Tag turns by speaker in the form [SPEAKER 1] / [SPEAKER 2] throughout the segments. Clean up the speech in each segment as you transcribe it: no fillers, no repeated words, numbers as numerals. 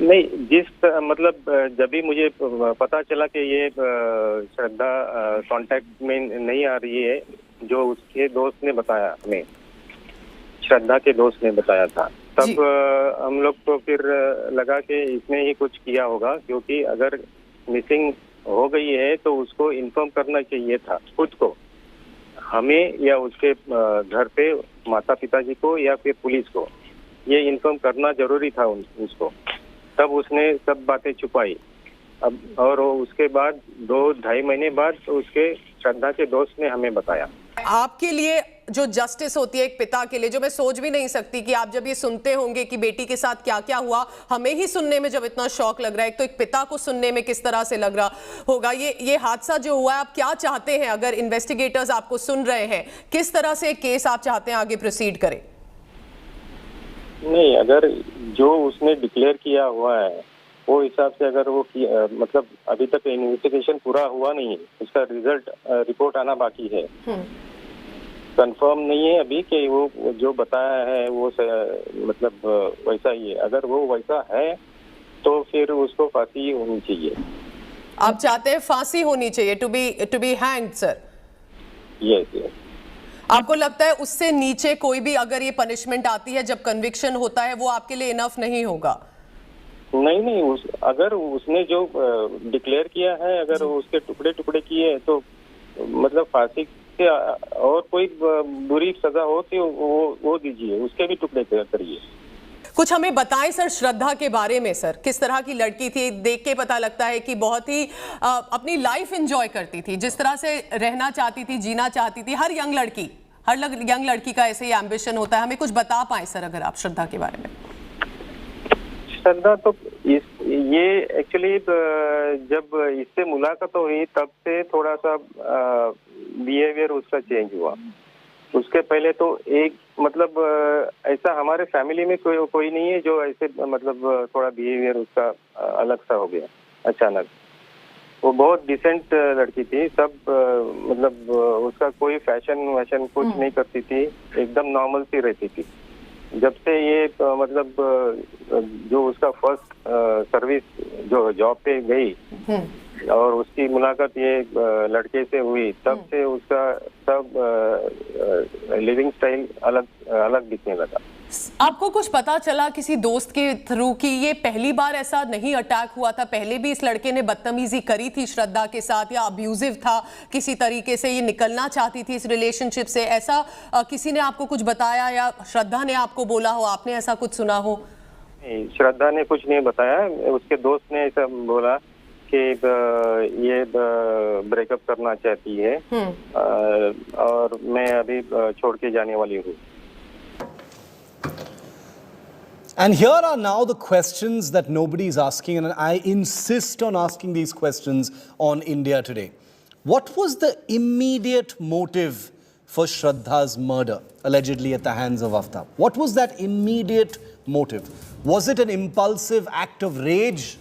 [SPEAKER 1] नहीं, मतलब जब भी मुझे पता चला कि ये श्रद्धा कांटेक्ट में नहीं आ रही है, जो उसके दोस्त ने बताया हमें, श्रद्धा के दोस्त ने बताया था, तब हम लोग को फिर लगा कि इसने ही कुछ किया होगा, क्योंकि अगर मिसिंग हो गई है तो उसको इन्फॉर्म करना चाहिए था खुद को, हमें या उसके घर पे माता पिताजी को या फिर पुलिस को, ये इन्फॉर्म करना जरूरी था उसको। तब उसने सब बातें छुपाई। अब और उसके बाद 2-2.5 महीने बाद उसके श्रद्धा के दोस्त ने हमें बताया।
[SPEAKER 2] आपके लिए जो जस्टिस होती है एक पिता के लिए, जो मैं सोच भी नहीं सकती कि आप जब ये सुनते होंगे कि बेटी के साथ क्या क्या हुआ, हमें ही सुनने में जब इतना शौक लग रहा है, तो एक पिता को सुनने में किस तरह से लग रहा होगा। ये हादसा जो हुआ है, आप क्या चाहते हैं, अगर इन्वेस्टिगेटर्स आपको सुन रहे हैं, किस तरह से केस आप चाहते हैं आगे प्रोसीड करें?
[SPEAKER 1] नहीं, अगर जो उसने डिक्लेयर किया हुआ है वो हिसाब से अगर वो मतलब अभी तक इन्वेस्टिगेशन पूरा हुआ नहीं है, उसका रिजल्ट रिपोर्ट आना बाकी है, कंफर्म नहीं है अभी कि वो जो बताया है वो मतलब वैसा ही है। अगर वो वैसा है तो फिर उसको फांसी होनी चाहिए।
[SPEAKER 2] आप चाहते हैं फांसी होनी चाहिए, to be hanged sir?
[SPEAKER 1] Yes.
[SPEAKER 2] आपको लगता है उससे नीचे कोई भी अगर ये पनिशमेंट आती है, जब कन्विक्शन होता है, वो आपके लिए इनफ नहीं होगा?
[SPEAKER 1] नहीं, अगर उसने जो डिक्लेयर किया है, अगर उसके टुकड़े टुकड़े किए तो मतलब फांसी से और कोई बुरी सजा हो तो वो दीजिए, उसके भी टुकड़े करिए।
[SPEAKER 2] कुछ हमें बताएं सर श्रद्धा के बारे में। सर, किस तरह की लड़की थी? देख के पता लगता है कि बहुत ही अपनी लाइफ एंजॉय करती थी, जिस तरह से रहना चाहती थी, जीना चाहती थी। हर यंग लड़की का ऐसे ही एम्बिशन होता है। हमें कुछ बता पाए सर अगर आप श्रद्धा के बारे में।
[SPEAKER 1] श्रद्धा तो ये एक्चुअली जब इससे मुलाकात हुई तब से थोड़ा सा बिहेवियर उसका चेंज हुआ। उसके पहले तो एक मतलब ऐसा हमारे फैमिली में कोई नहीं है जो ऐसे मतलब थोड़ा बिहेवियर उसका अलग सा हो गया अचानक। वो बहुत डिसेंट लड़की थी, सब मतलब उसका कोई फैशन वैशन कुछ नहीं करती थी, एकदम नॉर्मल सी रहती थी। जब से ये मतलब जो उसका फर्स्ट सर्विस जो जॉब पे गई और उसकी मुलाकात ये लड़के से हुई, तब से उसका सब लिविंग स्टाइल अलग दिखने लगा।
[SPEAKER 2] आपको कुछ पता चला किसी दोस्त के थ्रू कि ये पहली बार ऐसा नहीं अटैक हुआ था? पहले भी इस लड़के ने बदतमीजी करी थी श्रद्धा के साथ, या अब्यूजिव था किसी तरीके से, ये निकलना चाहती थी इस रिलेशनशिप से? ऐसा किसी ने आपको कुछ बताया या श्रद्धा ने आपको बोला हो, आपने ऐसा कुछ सुना हो?
[SPEAKER 1] नहीं, श्रद्धा ने कुछ नहीं बताया। उसके दोस्त ने ऐसा बोला कि ये ब्रेकअप करना चाहती है और मैं अभी छोड़ के जाने वाली हूँ।
[SPEAKER 3] And here are now the questions that nobody is asking, and I insist on asking these questions on India Today. What was the immediate motive for Shraddha's murder, allegedly at the hands of Aftab? What was that immediate motive? Was it an impulsive act of rage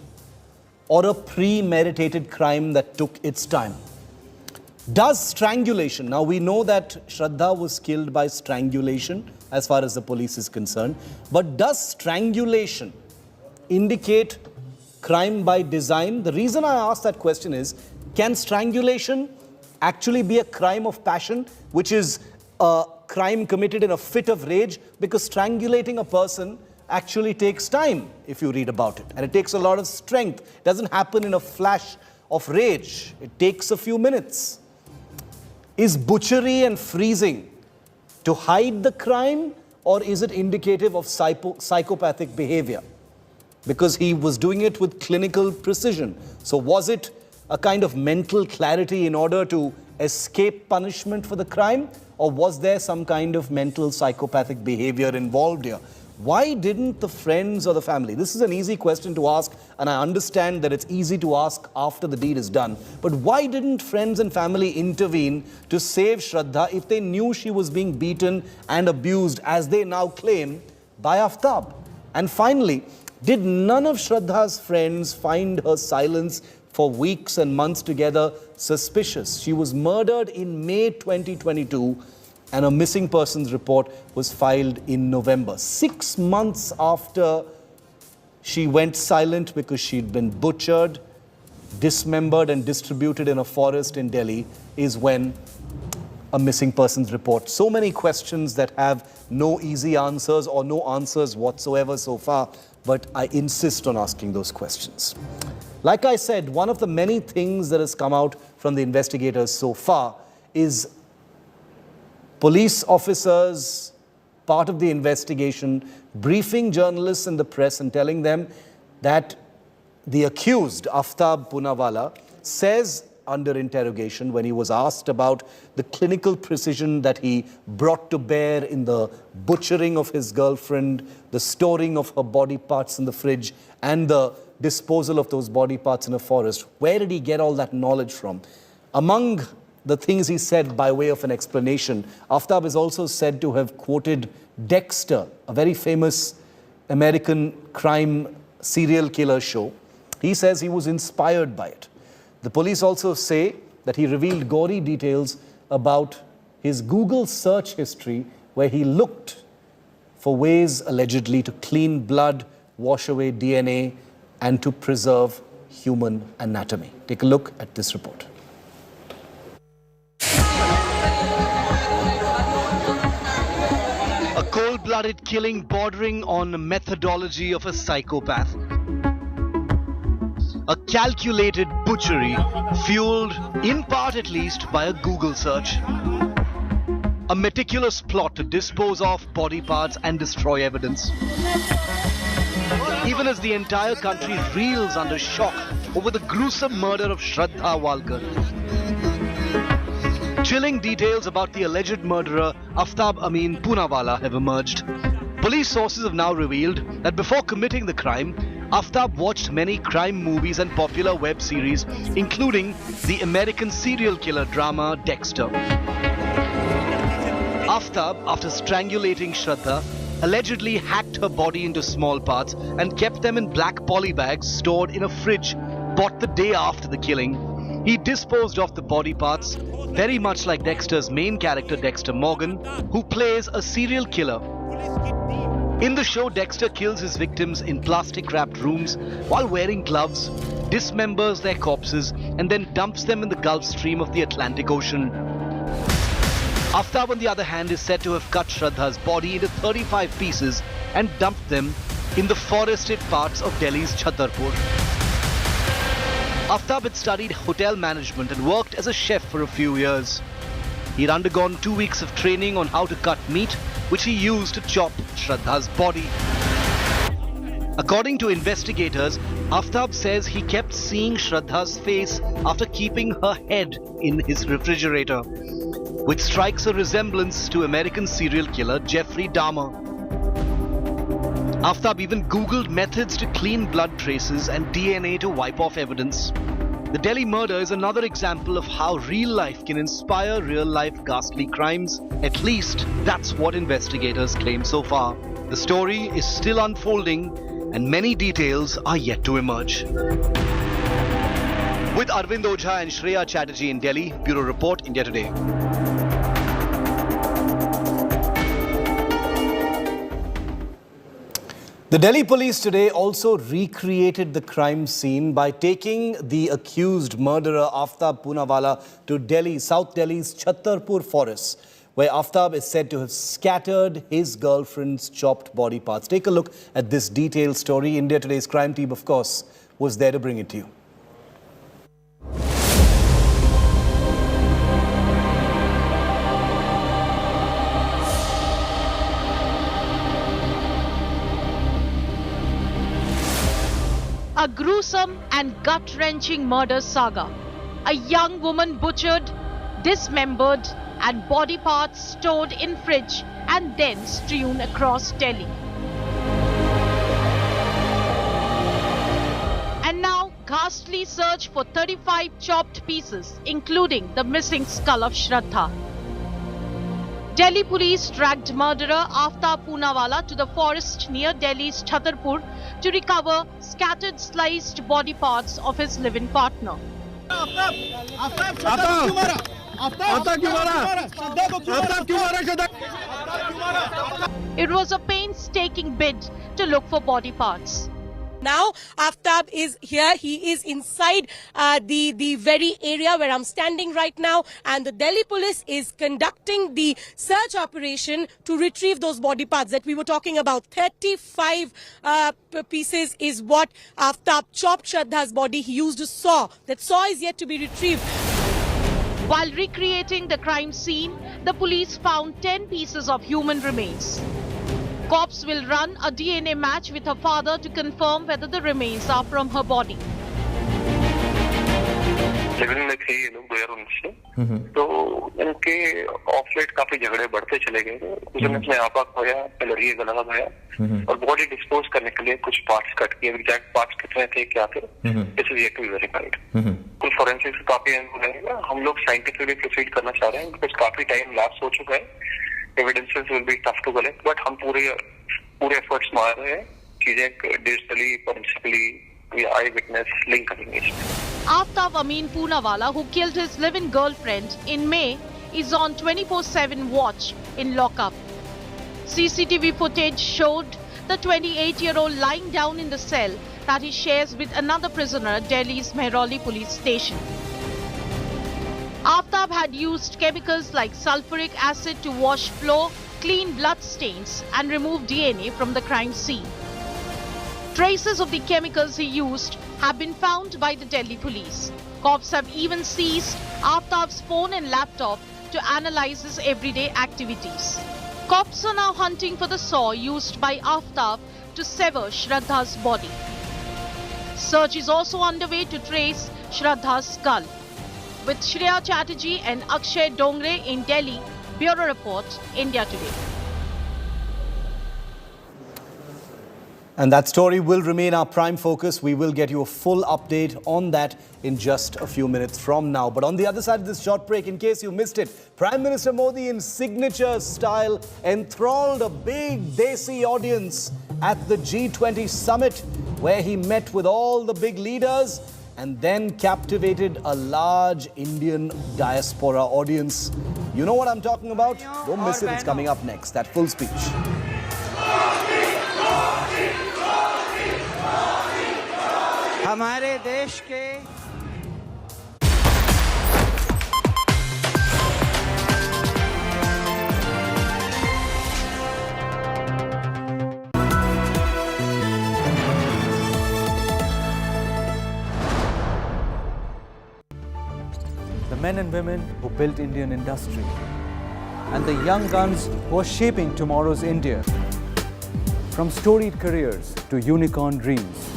[SPEAKER 3] or a premeditated crime that took its time? Does strangulation, now we know that Shraddha was killed by strangulation as far as the police is concerned, but does strangulation indicate crime by design? The reason I ask that question is, can strangulation actually be a crime of passion, which is a crime committed in a fit of rage? Because strangulating a person actually takes time, if you read about it, and it takes a lot of strength. It doesn't happen in a flash of rage. It takes a few minutes. Is butchery and freezing to hide the crime, or is it indicative of psychopathic behavior? Because he was doing it with clinical precision. So was it a kind of mental clarity in order to escape punishment for the crime, or was there some kind of mental psychopathic behavior involved here? Why didn't the friends or the family? This is an easy question to ask, and I understand that it's easy to ask after the deed is done. But why didn't friends and family intervene to save Shraddha if they knew she was being beaten and abused, as they now claim, by Aftab? And finally, did none of Shraddha's friends find her silence for weeks and months together suspicious? She was murdered in May 2022. And a missing persons report was filed in November. 6 months after she went silent because she'd been butchered, dismembered and distributed in a forest in Delhi is when a missing persons report. So many questions that have no easy answers or no answers whatsoever so far, but I insist on asking those questions. Like I said, one of the many things that has come out from the investigators so far is police officers, part of the investigation, briefing journalists and the press and telling them that the accused, Aftab Poonawalla, says under interrogation when he was asked about the clinical precision that he brought to bear in the butchering of his girlfriend, the storing of her body parts in the fridge and the disposal of those body parts in a forest. Where did he get all that knowledge from? Among the things he said by way of an explanation, Aftab is also said to have quoted Dexter, a very famous American crime serial killer show. He says he was inspired by it. The police also say that he revealed gory details about his Google search history, where he looked for ways allegedly to clean blood, wash away DNA, and to preserve human anatomy. Take a look at this report. A cold-blooded killing bordering on methodology of a psychopath. A calculated butchery fueled, in part at least, by a Google search. A meticulous plot to dispose of body parts and destroy evidence. Even as the entire country reels under shock over the gruesome murder of Shraddha Walkar. Chilling details about the alleged murderer Aftab Amin Poonawalla have emerged. Police sources have now revealed that before committing the crime, Aftab watched many crime movies and popular web series, including the American serial killer drama Dexter. Aftab, after strangulating Shraddha, allegedly hacked her body into small parts and kept them in black poly bags stored in a fridge bought the day after the killing. He disposed of the body parts, very much like Dexter's main character Dexter Morgan, who plays a serial killer. In the show, Dexter kills his victims in plastic-wrapped rooms while wearing gloves, dismembers their corpses, and then dumps them in the Gulf Stream of the Atlantic Ocean. Aftab, on the other hand, is said to have cut Shraddha's body into 35 pieces and dumped them in the forested parts of Delhi's Chhatarpur. Aftab had studied hotel management and worked as a chef for a few years. He'd undergone 2 weeks of training on how to cut meat, which he used to chop Shraddha's body. According to investigators, Aftab says he kept seeing Shraddha's face after keeping her head in his refrigerator, which strikes a resemblance to American serial killer Jeffrey Dahmer. Aftab even Googled methods to clean blood traces and DNA to wipe off evidence. The Delhi murder is another example of how real life can inspire real-life ghastly crimes. At least, that's what investigators claim so far. The story is still unfolding and many details are yet to emerge. With Arvind Ojha and Shreya Chatterjee in Delhi, Bureau Report, India Today. The Delhi police today also recreated the crime scene by taking the accused murderer Aftab Poonawalla to Delhi, South Delhi's Chhatarpur forest, where Aftab is said to have scattered his girlfriend's chopped body parts. Take a look at this detailed story. India Today's crime team, of course, was there to bring it to you.
[SPEAKER 4] A gruesome and gut-wrenching murder saga. A young woman butchered, dismembered, and body parts stored in fridge and then strewn across Delhi. And now, ghastly search for 35 chopped pieces, including the missing skull of Shraddha. Delhi police dragged murderer Aftab Poonawalla to the forest near Delhi's Chhatarpur to recover scattered sliced body parts of his live-in partner. It was a painstaking bid to look for body parts.
[SPEAKER 5] Now, Aftab is here. He is inside the very area where I'm standing right now. And the Delhi police is conducting the search operation to retrieve those body parts that we were talking about. 35 pieces is what Aftab chopped Shraddha's body. He used a saw. That saw is yet to be retrieved.
[SPEAKER 4] While recreating the crime scene, the police found 10 pieces of human remains. Cops will run a DNA match with her father to confirm whether the remains are from her body.
[SPEAKER 6] Living में थे ये लोग 2019 से, तो इनके of late काफी झगड़े बढ़ते चले गए। कुछ में आपा खोया, कलरिए गला खोया और बॉडी डिस्पोज करने के लिए कुछ पार्ट्स कट किए। एग्जैक्ट पार्ट्स कितने थे क्या थे, this is yet to be verified. कुछ फोरेंसिक्स काफी लगेगा। हम लोग साइंटिफिकली प्रोसीड करना चाह रहे हैं बिकॉज काफी टाइम लैप्स हो चुका है। Evidences will be tough to collect, but हम पूरे एफर्ट्स मार रहे हैं। चीजें डिजिटली, फोरेंसिकली, eyewitness link करेंगे इसमें।
[SPEAKER 4] Aftab Amin Poonawalla, who killed his live-in girlfriend in May, is on 24/7 watch in lockup. CCTV footage showed the 28-year-old lying down in the cell that he shares with another prisoner at Delhi's Mehrauli police station. Aftab had used chemicals like sulfuric acid to wash floor, clean blood stains and remove DNA from the crime scene. Traces of the chemicals he used have been found by the Delhi police. Cops have even seized Aftab's phone and laptop to analyze his everyday activities. Cops are now hunting for the saw used by Aftab to sever Shraddha's body. Search is also underway to trace Shraddha's skull. With Shreya Chatterjee and Akshay Dongre in Delhi, Bureau Report, India Today.
[SPEAKER 3] And that story will remain our prime focus. We will get you a full update on that in just a few minutes from now. But on the other side of this short break, in case you missed it, Prime Minister Modi in signature style enthralled a big Desi audience at the G20 summit, where he met with all the big leaders and then captivated a large Indian diaspora audience. You know what I'm talking about? Don't miss it. It's coming up next. That full speech.
[SPEAKER 7] हमारे देश के
[SPEAKER 8] the men and women who built Indian industry and the young guns who are shaping tomorrow's India. From storied careers to unicorn dreams.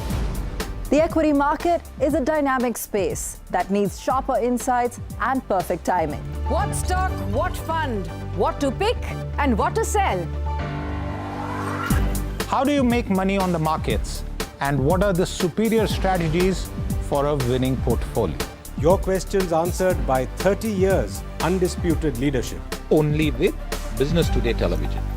[SPEAKER 9] The equity market is a dynamic space that needs sharper insights and perfect timing. What stock, what fund, what to pick and what to sell.
[SPEAKER 10] How do you make money on the markets? And what are the superior strategies for a winning portfolio?
[SPEAKER 11] Your questions answered by 30 years undisputed leadership.
[SPEAKER 10] Only with Business Today Television.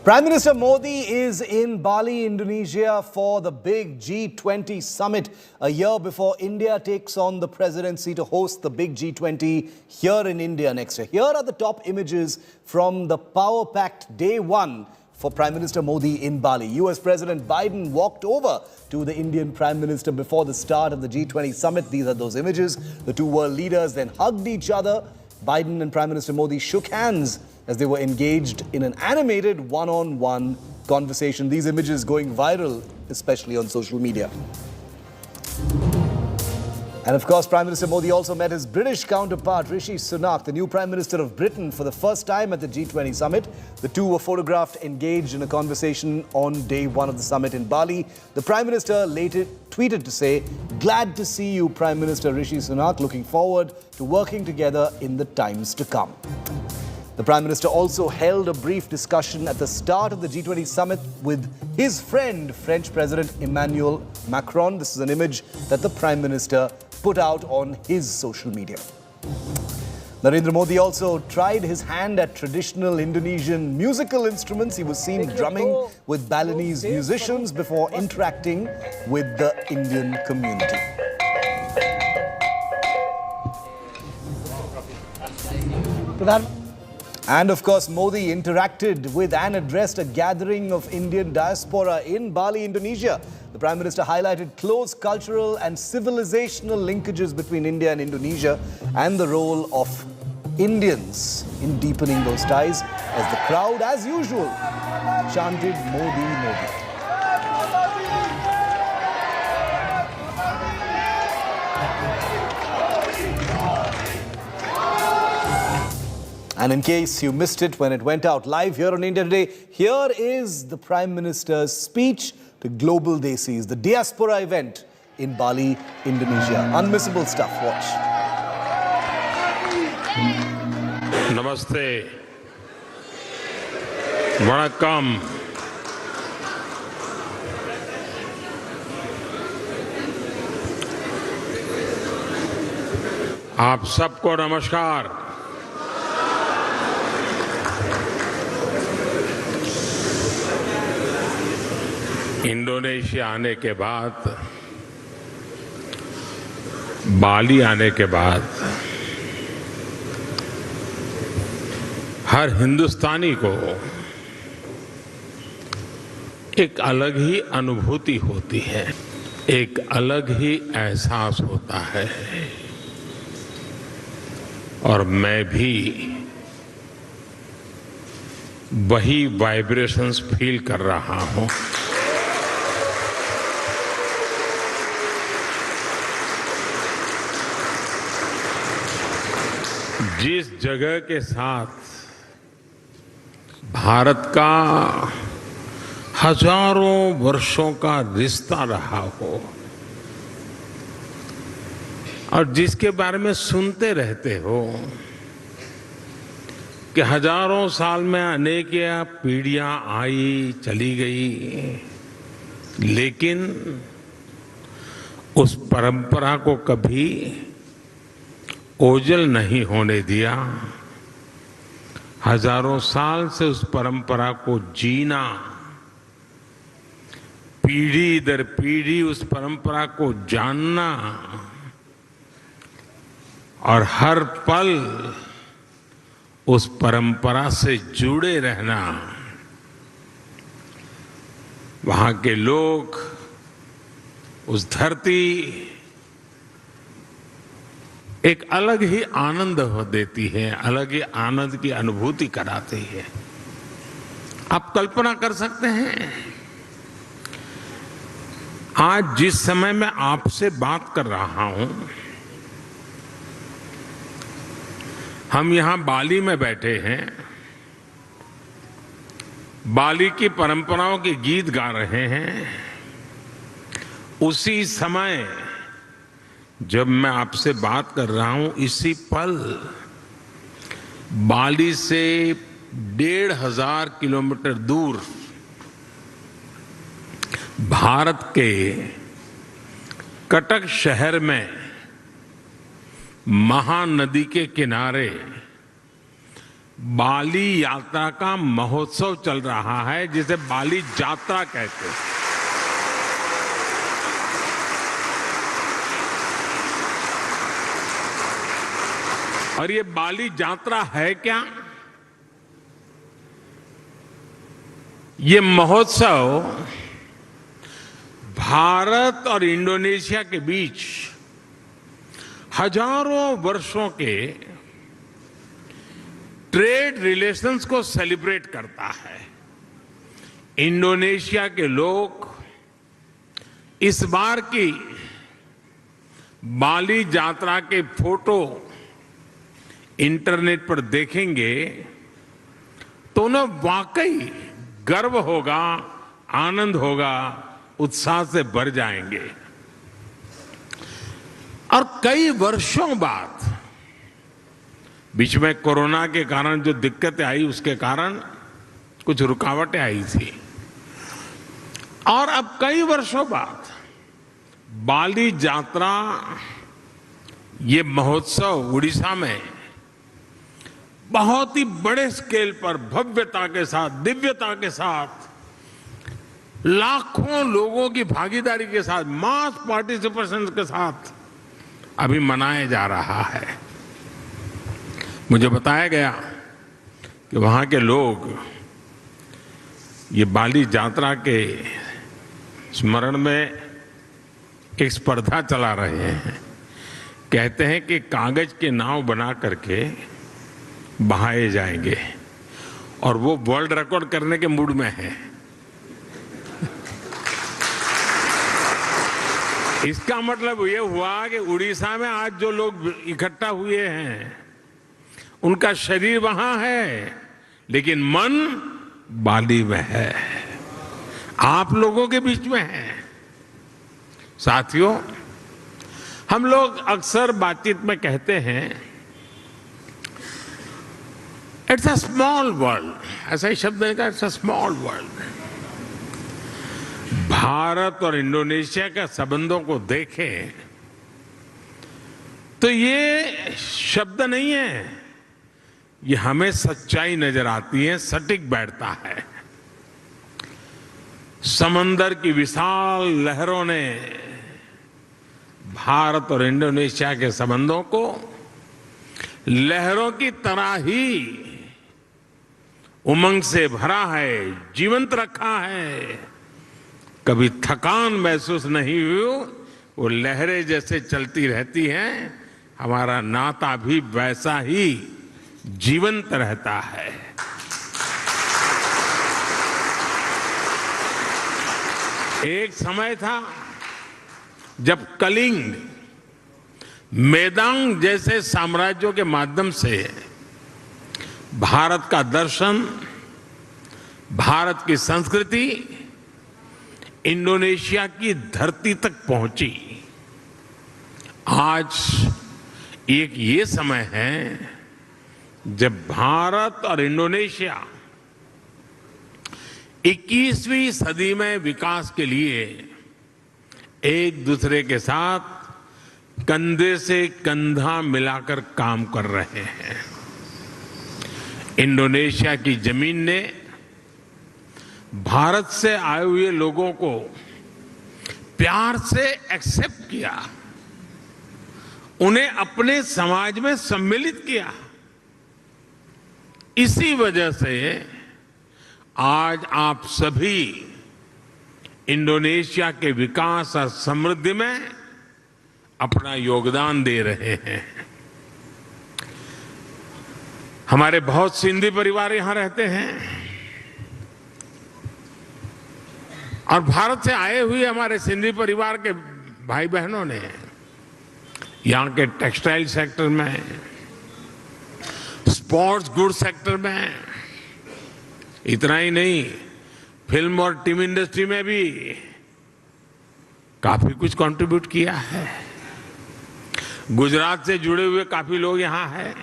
[SPEAKER 3] Prime Minister Modi is in Bali, Indonesia for the big G20 summit, a year before India takes on the presidency to host the big G20 here in India next year. Here are the top images from the power-packed day one for Prime Minister Modi in Bali. US President Biden walked over to the Indian Prime Minister before the start of the G20 summit. These are those images. The two world leaders then hugged each other. Biden and Prime Minister Modi shook hands as they were engaged in an animated one-on-one conversation. These images going viral, especially on social media. And of course, Prime Minister Modi also met his British counterpart, Rishi Sunak, the new Prime Minister of Britain, for the first time at the G20 summit. The two were photographed engaged in a conversation on day one of the summit in Bali. The Prime Minister later tweeted to say, "Glad to see you, Prime Minister Rishi Sunak. Looking forward to working together in the times to come." The Prime Minister also held a brief discussion at the start of the G20 summit with his friend, French President Emmanuel Macron. This is an image that the Prime Minister put out on his social media. Narendra Modi also tried his hand at traditional Indonesian musical instruments. He was seen drumming with Balinese musicians before interacting with the Indian community. And of course, Modi interacted with and addressed a gathering of Indian diaspora in Bali, Indonesia. The Prime Minister highlighted close cultural and civilizational linkages between India and Indonesia and the role of Indians in deepening those ties as the crowd, as usual, chanted Modi, Modi. And in case you missed it when it went out live here on India Today, here is the Prime Minister's speech to Global Desis, the diaspora event in Bali, Indonesia. Unmissable stuff. Watch.
[SPEAKER 12] Namaste. Vanakkam. आप सबको नमस्कार। Indonesia आने के बाद, बाली आने के बाद हर हिंदुस्तानी को एक अलग ही अनुभूति होती है, एक अलग ही एहसास होता है। और मैं भी वही वाइब्रेशंस फील कर रहा हूं। जिस जगह के साथ भारत का हजारों वर्षों का रिश्ता रहा हो और जिसके बारे में सुनते रहते हो कि हजारों साल में अनेक पीढ़ियां आई चली गई, लेकिन उस परंपरा को कभी ओझल नहीं होने दिया। हजारों साल से उस परंपरा को जीना, पीढ़ी दर पीढ़ी उस परंपरा को जानना और हर पल उस परंपरा से जुड़े रहना। वहां के लोग, उस धरती एक अलग ही आनंद देती है, अलग ही आनंद की अनुभूति कराती है। आप कल्पना कर सकते हैं, आज जिस समय मैं आपसे बात कर रहा हूं, हम यहां बाली में बैठे हैं, बाली की परंपराओं के गीत गा रहे हैं। उसी समय जब मैं आपसे बात कर रहा हूं, इसी पल बाली से 1500 किलोमीटर दूर भारत के कटक शहर में महानदी के किनारे बाली यात्रा का महोत्सव चल रहा है, जिसे बाली यात्रा कहते हैं। और ये बाली यात्रा है क्या? ये महोत्सव भारत और इंडोनेशिया के बीच हजारों वर्षों के ट्रेड रिलेशंस को सेलिब्रेट करता है। इंडोनेशिया के लोग इस बार की बाली यात्रा के फोटो इंटरनेट पर देखेंगे तो उन्हें वाकई गर्व होगा, आनंद होगा, उत्साह से भर जाएंगे। और कई वर्षों बाद, बीच में कोरोना के कारण जो दिक्कतें आई, उसके कारण कुछ रुकावटें आई थी, और अब कई वर्षों बाद बाली यात्रा, ये महोत्सव उड़ीसा में बहुत ही बड़े स्केल पर भव्यता के साथ, दिव्यता के साथ, लाखों लोगों की भागीदारी के साथ, मास पार्टिसिपेशन के साथ अभी मनाया जा रहा है। मुझे बताया गया कि वहां के लोग ये बाली यात्रा के स्मरण में एक स्पर्धा चला रहे हैं। कहते हैं कि कागज के नाव बना करके बहाए जाएंगे, और वो वर्ल्ड रिकॉर्ड करने के मूड में है। इसका मतलब ये हुआ कि उड़ीसा में आज जो लोग इकट्ठा हुए हैं, उनका शरीर वहां है, लेकिन मन बाली में है, आप लोगों के बीच में है। साथियों, हम लोग अक्सर बातचीत में कहते हैं इट्स अ स्मॉल वर्ल्ड, ऐसा ही शब्द है, it's a small world. Bharat और इंडोनेशिया के संबंधों को देखें तो ये शब्द नहीं है, ये हमें सच्चाई नजर आती है, सटीक बैठता है। समंदर की विशाल लहरों ने भारत और इंडोनेशिया के संबंधों को लहरों की तरह ही उमंग से भरा है, जीवंत रखा है। कभी थकान महसूस नहीं हुई, वो लहरें जैसे चलती रहती हैं, हमारा नाता भी वैसा ही जीवंत रहता है। एक समय था जब कलिंग, मेदांग जैसे साम्राज्यों के माध्यम से भारत का दर्शन, भारत की संस्कृति इंडोनेशिया की धरती तक पहुंची। आज एक ये समय है जब भारत और इंडोनेशिया 21वीं सदी में विकास के लिए एक दूसरे के साथ कंधे से कंधा मिलाकर काम कर रहे हैं। इंडोनेशिया की जमीन ने भारत से आए हुए लोगों को प्यार से एक्सेप्ट किया, उन्हें अपने समाज में सम्मिलित किया। इसी वजह से आज आप सभी इंडोनेशिया के विकास और समृद्धि में अपना योगदान दे रहे हैं। हमारे बहुत सिंधी परिवार यहां रहते हैं, और भारत से आए हुए हमारे सिंधी परिवार के भाई बहनों ने यहां के टेक्सटाइल सेक्टर में, स्पोर्ट्स गुड सेक्टर में, इतना ही नहीं, फिल्म और टीवी इंडस्ट्री में भी काफी कुछ कंट्रीब्यूट किया है। गुजरात से जुड़े हुए काफी लोग यहां हैं।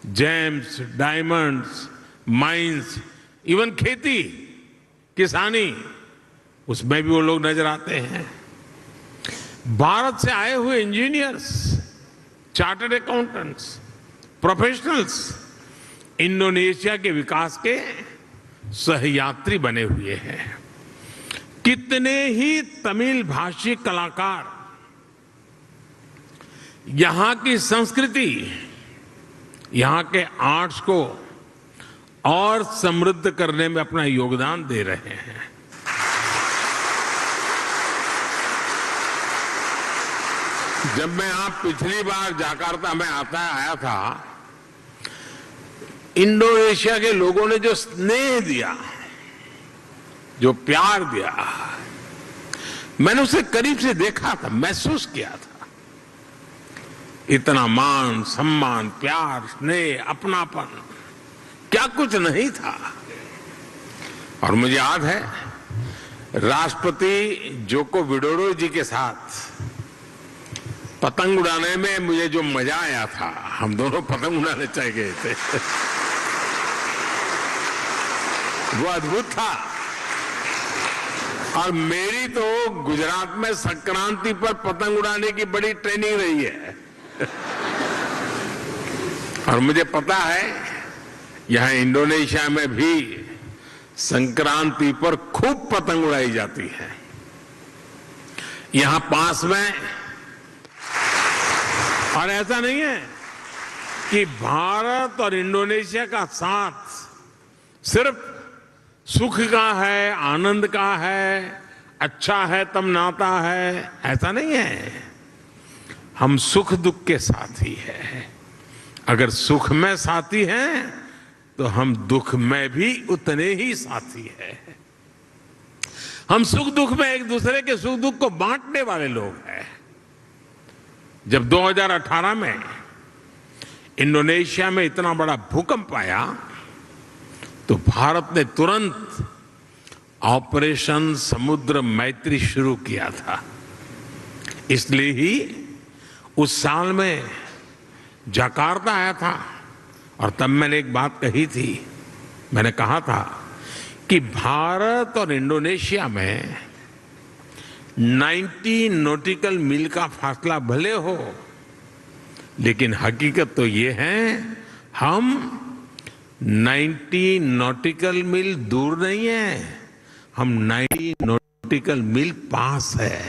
[SPEAKER 12] जेम्स, डायमंड्स, माइंस, इवन खेती, किसानी, उसमें भी वो लोग नजर आते हैं। भारत से आए हुए engineers, chartered accountants, professionals, Indonesia के विकास के सहयात्री बने हुए हैं। कितने ही तमिल भाषी कलाकार यहां की संस्कृति, यहां के आर्ट्स को और समृद्ध करने में अपना योगदान दे रहे हैं। जब मैं पिछली बार जकार्ता में आया था, इंडोनेशिया के लोगों ने जो स्नेह दिया, जो प्यार दिया, मैंने उसे करीब से देखा था, महसूस किया था। इतना मान, सम्मान, प्यार, स्नेह, अपनापन, क्या कुछ नहीं था। और मुझे याद है राष्ट्रपति जोको विडोडो जी के साथ पतंग उड़ाने में मुझे जो मजा आया था, हम दोनों पतंग उड़ाने चले गए थे, वो अद्भुत था। और मेरी तो गुजरात में संक्रांति पर पतंग उड़ाने की बड़ी ट्रेनिंग रही है। और मुझे पता है यहां इंडोनेशिया में भी संक्रांति पर खूब पतंग उड़ाई जाती है। यहां पास में, और ऐसा नहीं है कि भारत और इंडोनेशिया का साथ सिर्फ सुख का है, आनंद का है, अच्छा है तब नाता है, ऐसा नहीं है। हम सुख दुख के साथी हैं। अगर सुख में साथी हैं तो हम दुख में भी उतने ही साथी हैं। हम सुख दुख में एक दूसरे के सुख दुख को बांटने वाले लोग हैं। जब 2018 में इंडोनेशिया में इतना बड़ा भूकंप आया तो भारत ने तुरंत ऑपरेशन समुद्र मैत्री शुरू किया था। इसलिए ही उस साल में जकार्ता आया था और तब मैंने एक बात कही थी। मैंने कहा था कि भारत और इंडोनेशिया में 90 नॉटिकल मील का फासला भले हो, लेकिन हकीकत तो ये है हम 90 नॉटिकल मील दूर नहीं है, हम 90 नॉटिकल मील पास है।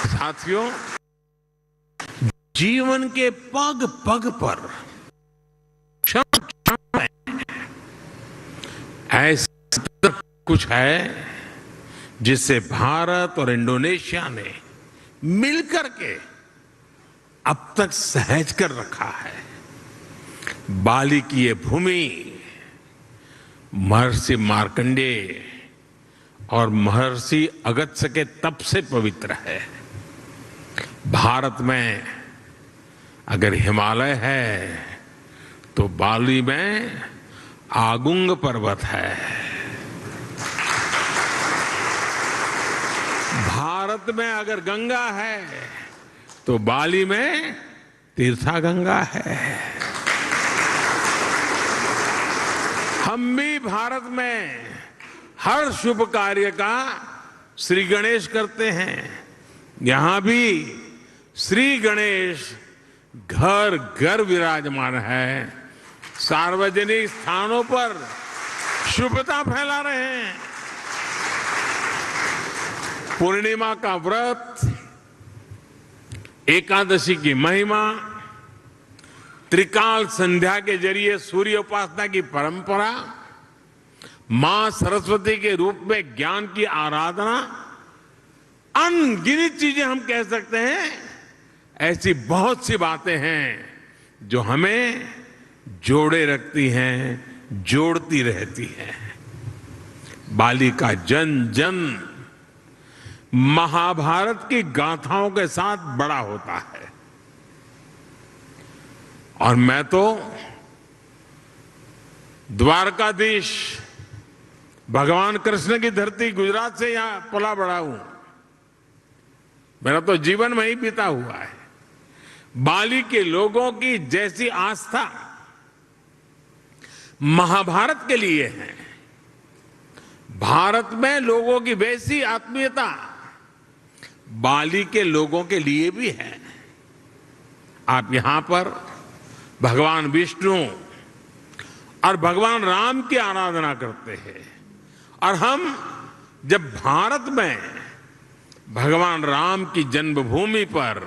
[SPEAKER 12] साथियों, जीवन के पग पग पर क्षण क्षण में ऐसा कुछ है जिससे भारत और इंडोनेशिया ने मिलकर के अब तक सहज कर रखा है। बाली की ये भूमि महर्षि मार्कंडेय और महर्षि अगस्त्य के तप से पवित्र है। भारत में अगर हिमालय है तो बाली में आगुंग पर्वत है। भारत में अगर गंगा है तो बाली में तीर्था गंगा है। हम भी भारत में हर शुभ कार्य का श्री गणेश करते हैं। यहां भी श्री गणेश घर घर विराजमान है। सार्वजनिक स्थानों पर शुभता फैला रहे हैं। पूर्णिमा का व्रत, एकादशी की महिमा, त्रिकाल संध्या के जरिए सूर्य उपासना की परंपरा, मां सरस्वती के रूप में ज्ञान की आराधना, अनगिनत चीजें हम कह सकते हैं। ऐसी बहुत सी बातें हैं जो हमें जोड़े रखती हैं, जोड़ती रहती हैं। बाली का जन जन महाभारत की गाथाओं के साथ बड़ा होता है। और मैं तो द्वारकाधीश भगवान कृष्ण की धरती गुजरात से यहां पला बड़ा हूं। मेरा तो जीवन वहीं बीता हुआ है। बाली के लोगों की जैसी आस्था महाभारत के लिए है, भारत में लोगों की वैसी आत्मीयता बाली के लोगों के लिए भी है। आप यहां पर भगवान विष्णु और भगवान राम की आराधना करते हैं, और हम जब भारत में भगवान राम की जन्मभूमि पर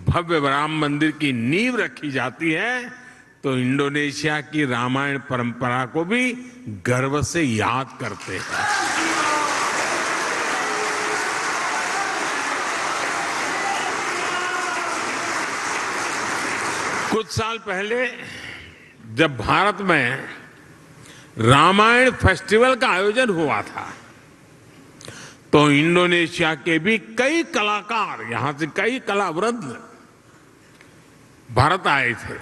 [SPEAKER 12] भव्य राम मंदिर की नींव रखी जाती है, तो इंडोनेशिया की रामायण परंपरा को भी गर्व से याद करते हैं। कुछ साल पहले जब भारत में रामायण फेस्टिवल का आयोजन हुआ था, तो इंडोनेशिया के भी कई कलाकार, यहां से कई कलावृंद भारत आए थे,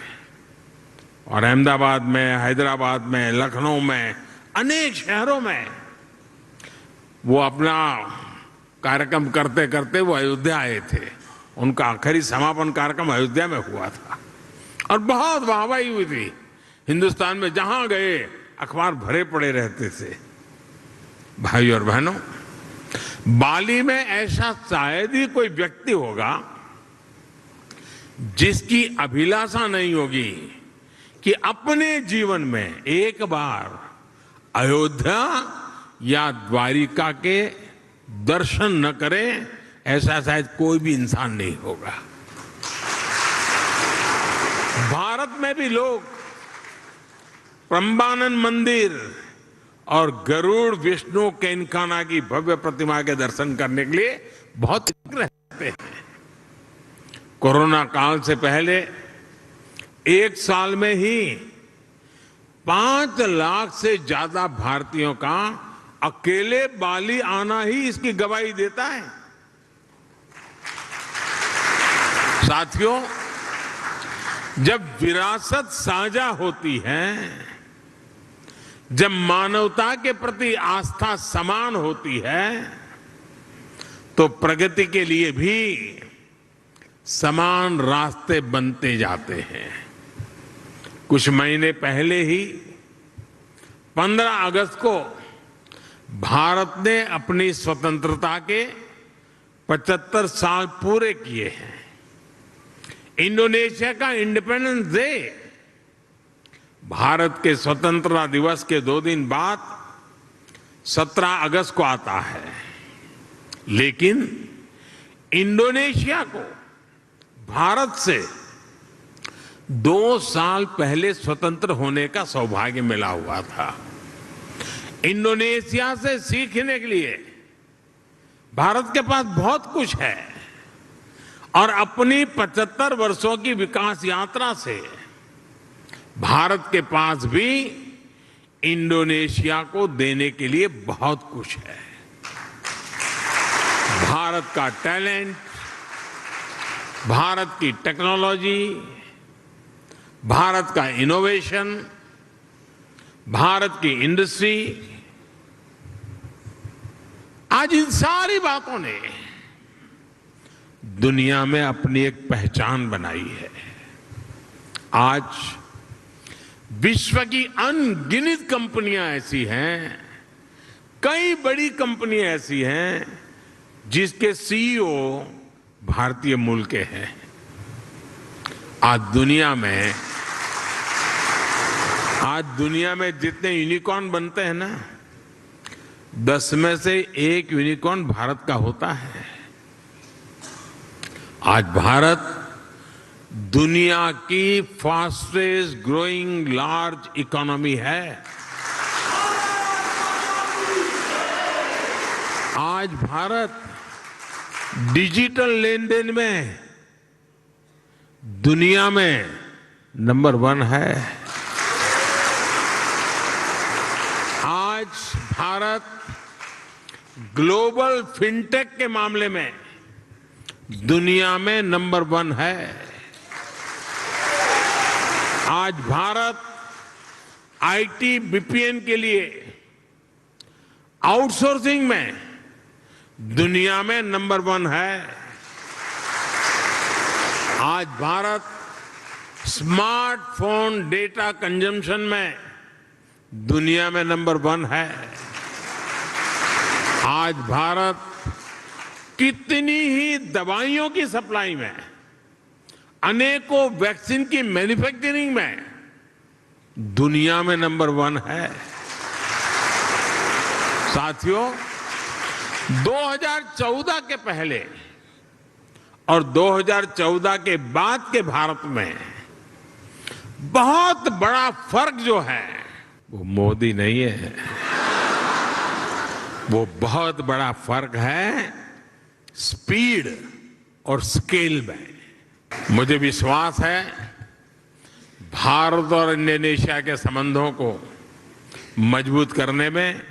[SPEAKER 12] और अहमदाबाद में, हैदराबाद में, लखनऊ में, अनेक शहरों में वो अपना कार्यक्रम करते करते वो अयोध्या आए थे। उनका आखिरी समापन कार्यक्रम अयोध्या में हुआ था, और बहुत वाहवाही हुई थी। हिंदुस्तान में जहां गए अखबार भरे पड़े रहते थे। भाई और बहनों, बाली में ऐसा शायद ही कोई व्यक्ति होगा जिसकी अभिलाषा नहीं होगी कि अपने जीवन में एक बार अयोध्या या द्वारिका के दर्शन न करे, ऐसा शायद कोई भी इंसान नहीं होगा। भारत में भी लोग प्रम्बानन मंदिर और गरुड़ विष्णु केनकाना की भव्य प्रतिमा के दर्शन करने के लिए बहुत रहते हैं। कोरोना काल से पहले एक साल में ही 5 लाख से ज्यादा भारतीयों का अकेले बाली आना ही इसकी गवाही देता है। साथियों, जब विरासत साझा होती है, जब मानवता के प्रति आस्था समान होती है, तो प्रगति के लिए भी समान रास्ते बनते जाते हैं। कुछ महीने पहले ही 15 अगस्त को भारत ने अपनी स्वतंत्रता के 75 साल पूरे किए हैं। इंडोनेशिया का इंडिपेंडेंस डे भारत के स्वतंत्रता दिवस के 2 दिन बाद 17 अगस्त को आता है, लेकिन इंडोनेशिया को भारत से 2 साल पहले स्वतंत्र होने का सौभाग्य मिला हुआ था। इंडोनेशिया से सीखने के लिए भारत के पास बहुत कुछ है, और अपनी 75 वर्षों की विकास यात्रा से भारत के पास भी इंडोनेशिया को देने के लिए बहुत कुछ है। भारत का टैलेंट, भारत की टेक्नोलॉजी, भारत का इनोवेशन, भारत की इंडस्ट्री, आज इन सारी बातों ने दुनिया में अपनी एक पहचान बनाई है। आज विश्व की अनगिनत कंपनियां ऐसी हैं, कई बड़ी कंपनियां ऐसी हैं जिसके सीईओ भारतीय मूल के हैं। आज दुनिया में जितने यूनिकॉर्न बनते हैं ना, 10 में से 1 यूनिकॉर्न भारत का होता है। आज भारत दुनिया की फास्टेस्ट ग्रोइंग लार्ज इकोनॉमी है। आज भारत डिजिटल लेन देन में दुनिया में नंबर 1 है। आज भारत ग्लोबल फिनटेक के मामले में दुनिया में नंबर 1 है। आज भारत आईटी बीपीएन के लिए आउटसोर्सिंग में दुनिया में नंबर 1 है। आज भारत स्मार्टफोन डेटा कंजम्पशन में दुनिया में नंबर 1 है। आज भारत कितनी ही दवाइयों की सप्लाई में, अनेकों वैक्सीन की मैन्युफैक्चरिंग में दुनिया में नंबर 1 है। साथियों, 2014 के पहले और 2014 के बाद के भारत में बहुत बड़ा फर्क जो है वो मोदी नहीं है, वो बहुत बड़ा फर्क है स्पीड और स्केल में। मुझे विश्वास है भारत और इंडोनेशिया के संबंधों को मजबूत करने में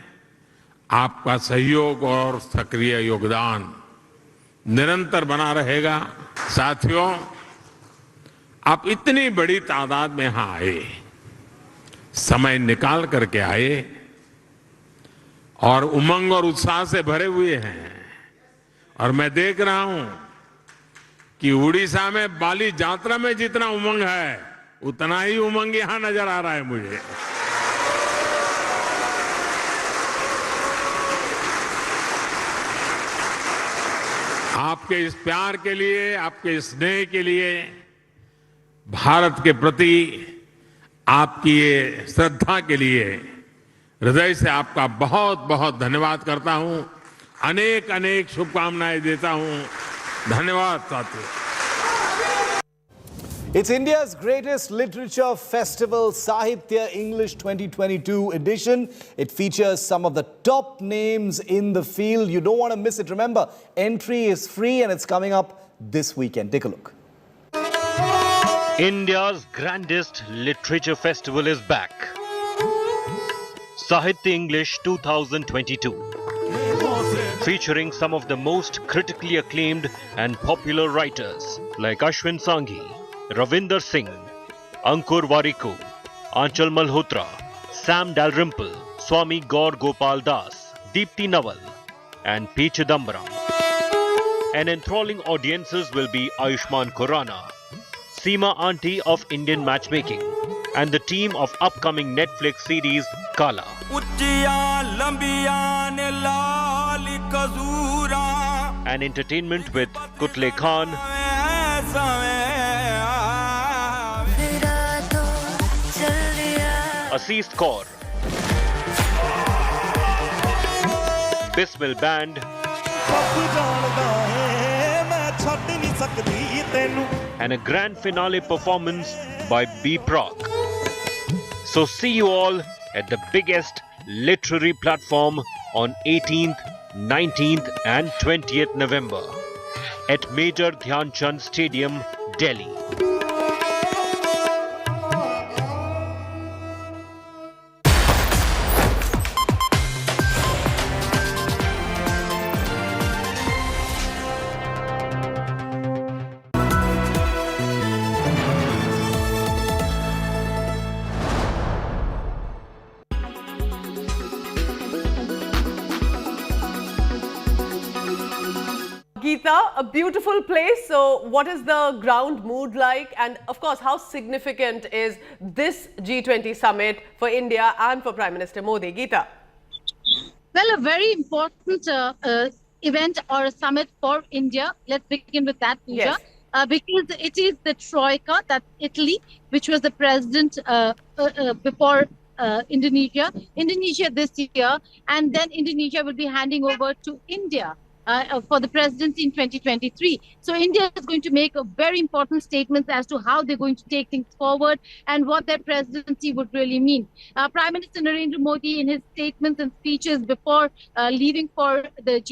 [SPEAKER 12] आपका सहयोग और सक्रिय योगदान निरंतर बना रहेगा। साथियों, आप इतनी बड़ी तादाद में यहां आए, समय निकाल करके आए और उमंग और उत्साह से भरे हुए हैं। और मैं देख रहा हूं कि उड़ीसा में बाली यात्रा में जितना उमंग है उतना ही उमंग यहां नजर आ रहा है मुझे। आपके इस प्यार के लिए, आपके स्नेह के लिए, भारत के प्रति आपकी ये श्रद्धा के लिए हृदय से आपका बहुत बहुत धन्यवाद करता हूं। अनेक अनेक शुभकामनाएं देता हूं। धन्यवाद साथियों।
[SPEAKER 3] It's India's greatest literature festival, Sahitya English 2022 edition. It features some of the top names in the field. You don't want to miss it. Remember, entry is free and it's coming up this weekend. Take a look.
[SPEAKER 13] India's grandest literature festival is back. Sahitya English 2022. Featuring some of the most critically acclaimed and popular writers like Ashwin Sanghi, Ravinder Singh, Ankur Warikoo, Aanchal Malhotra, Sam Dalrymple, Swami Gaur Gopal Das, Deepti Nawal, and P. Chidambaram. And enthralling audiences will be Ayushmann Khurrana, Seema Auntie of Indian Matchmaking, and the team of upcoming Netflix series Kala. And entertainment with Kutle Khan, Aziz Kaur, Bismil Band, and a grand finale performance by B. Proc. So see you all at the biggest literary platform on 18th, 19th and 20th November at Major Dhyan Chand Stadium, Delhi.
[SPEAKER 2] Geeta, a beautiful place. So what is the ground mood like? And of course, how significant is this G20 summit for India and for Prime Minister Modi? Geeta.
[SPEAKER 14] Well, a very important event or a summit for India. Let's begin with that, Pooja.
[SPEAKER 2] Yes.
[SPEAKER 14] Because it is the Troika, that's Italy, which was the president before Indonesia. Indonesia this year, and then Indonesia will be handing over to India for the presidency in 2023. So India is going to make a very important statements as to how they're going to take things forward and what their presidency would really mean. Prime Minister Narendra Modi, in his statements and speeches before leaving for the G